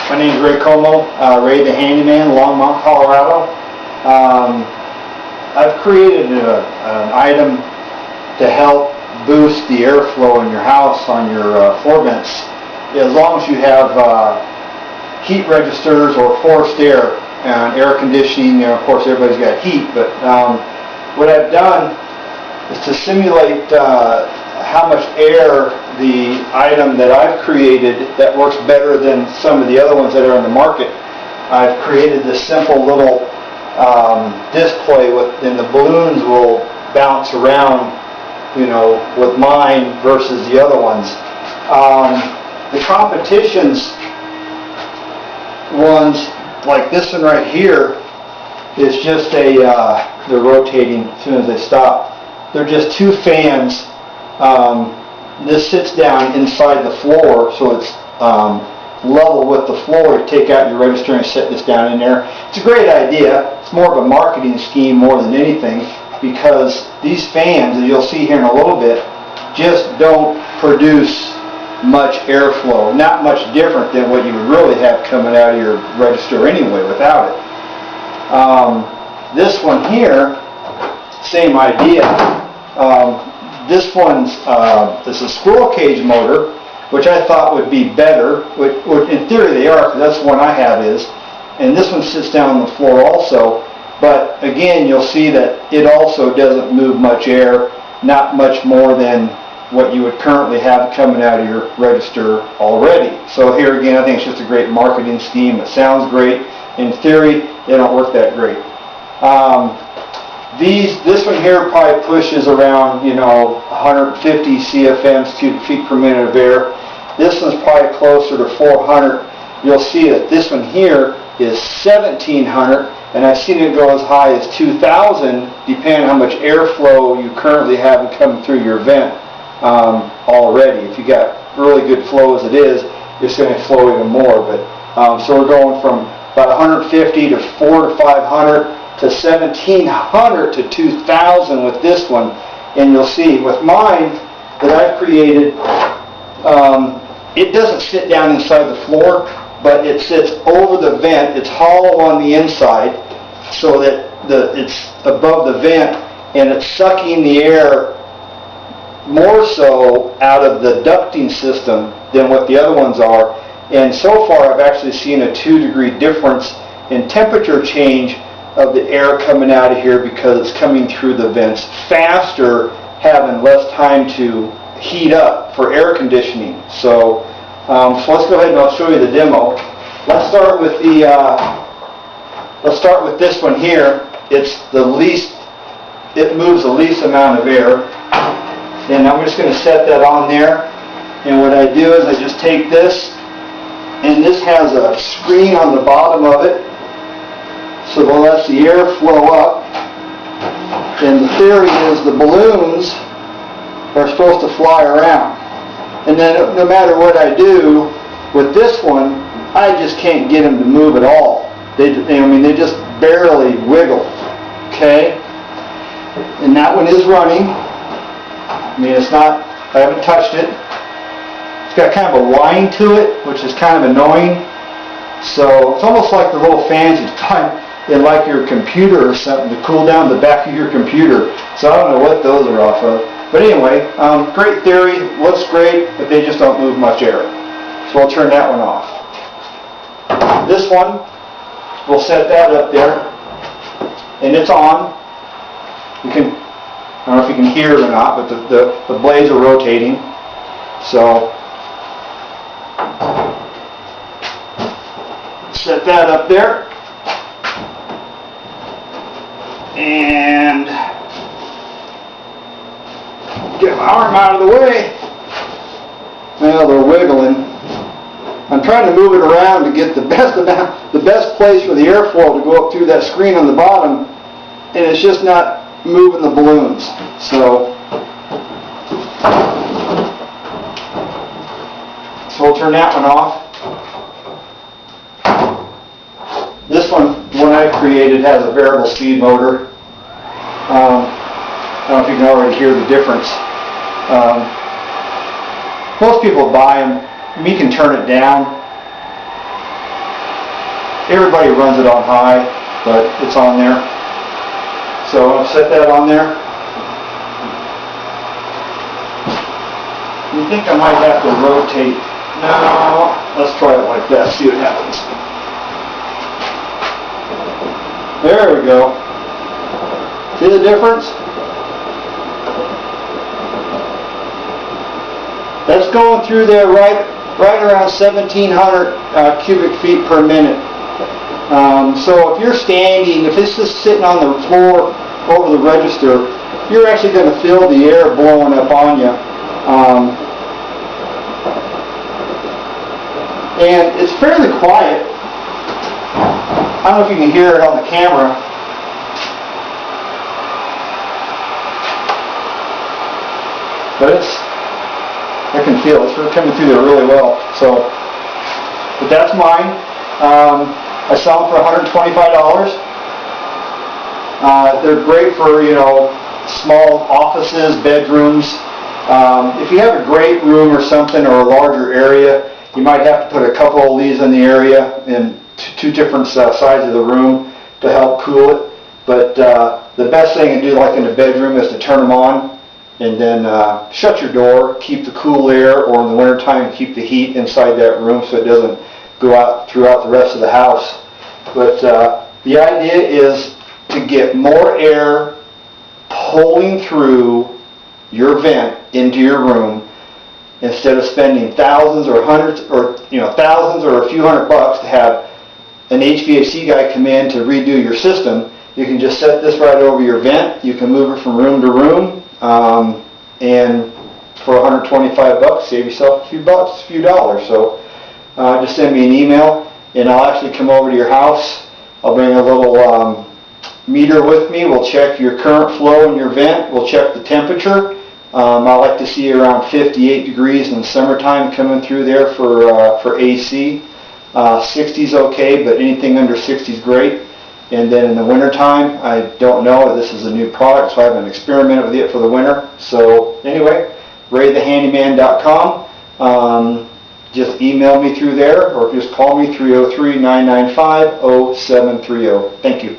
My name is Ray Como, Ray the Handyman, Longmont, Colorado. I've created an item to help boost the airflow in your house on your floor vents. As long as you have heat registers or forced air and air conditioning, of course everybody's got heat, but what I've done is to simulate how much air the item that I've created that works better than some of the other ones that are in the market. I've created this simple little display and the balloons will bounce around, you know, with mine versus the other ones. The competition's ones like this one right here is just they're rotating as soon as they stop. They're just two fans. This sits down inside the floor, so it's level with the floor. You take out your register and set this down in there. It's a great idea. It's more of a marketing scheme more than anything, because these fans, as you'll see here in a little bit, just don't produce much airflow. Not much different than what you would really have coming out of your register anyway without it. This one here, same idea. This one's it's a squirrel cage motor, which I thought would be better. In theory they are, because that's the one I have is. And this one sits down on the floor also. But again, you'll see that it also doesn't move much air, not much more than what you would currently have coming out of your register already. So here again, I think it's just a great marketing scheme. It sounds great. In theory, they don't work that great. This one here probably pushes around, 150 CFMs, cubic feet per minute of air. This one's probably closer to 400. You'll see that this one here is 1,700, and I've seen it go as high as 2,000, depending on how much airflow you currently have coming through your vent already. If you got really good flow as it is, it's going to flow even more. But so we're going from about 150 to 400 to 500. To 1,700 to 2,000 with this one. And you'll see with mine that I've created, it doesn't sit down inside the floor, but it sits over the vent. It's hollow on the inside so that it's above the vent, and it's sucking the air more so out of the ducting system than what the other ones are. And so far I've actually seen a 2-degree difference in temperature change of the air coming out of here, because it's coming through the vents faster, having less time to heat up for air conditioning. So, so let's go ahead and I'll show you the demo. Let's start with this one here. It's the least, it moves the least amount of air. And I'm just going to set that on there. And what I do is I just take this, and this has a screen on the bottom of it, so it lets the air flow up. And the theory is the balloons are supposed to fly around. And then no matter what I do with this one, I just can't get them to move at all. They just barely wiggle. Okay? And that one is running. It's not, I haven't touched it. It's got kind of a whine to it, which is kind of annoying. So it's almost like the little fans you find in like your computer or something to cool down the back of your computer. So I don't know what those are off of. But anyway, great theory, looks great, but they just don't move much air. So I'll turn that one off. This one, we'll set that up there, and it's on. You can, I don't know if you can hear it or not, but the blades are rotating. So set that up there. And get my arm out of the way. Well, they're wiggling. I'm trying to move it around to get the best place for the airflow to go up through that screen on the bottom, and it's just not moving the balloons. So we'll turn that one off. This one I created has a variable speed motor. I don't know if you can already hear the difference. Most people buy them. You can turn it down. Everybody runs it on high, but it's on there. So I'll set that on there. You think I might have to rotate? No, let's try it like that, see what happens. There we go. See the difference? That's going through there right around 1,700 cubic feet per minute. So if you're standing, if it's just sitting on the floor over the register, you're actually going to feel the air blowing up on you. And it's fairly quiet. I don't know if you can hear it on the camera. But I can feel it. It's coming through there really well. So, but that's mine. I sell them for $125. They're great for, small offices, bedrooms. If you have a great room or something, or a larger area, you might have to put a couple of these in the area in two different sides of the room to help cool it. But the best thing to do, like in the bedroom, is to turn them on and then shut your door, keep the cool air, or in the wintertime keep the heat inside that room so it doesn't go out throughout the rest of the house. But the idea is to get more air pulling through your vent into your room, instead of spending thousands or hundreds or thousands or a few $100 to have an HVAC guy come in to redo your system. You can just set this right over your vent. You can move it from room to room, and for $125, save yourself a few dollars. So just send me an email, and I'll actually come over to your house. I'll bring a little meter with me. We'll check your current flow in your vent. We'll check the temperature. I like to see around 58 degrees in the summertime coming through there for AC. 60 is okay, but anything under 60 is great. And then in the wintertime, I don't know. This is a new product, so I haven't experimented with it for the winter. So anyway, RayTheHandyman.com. Just email me through there, or just call me 303-995-0730. Thank you.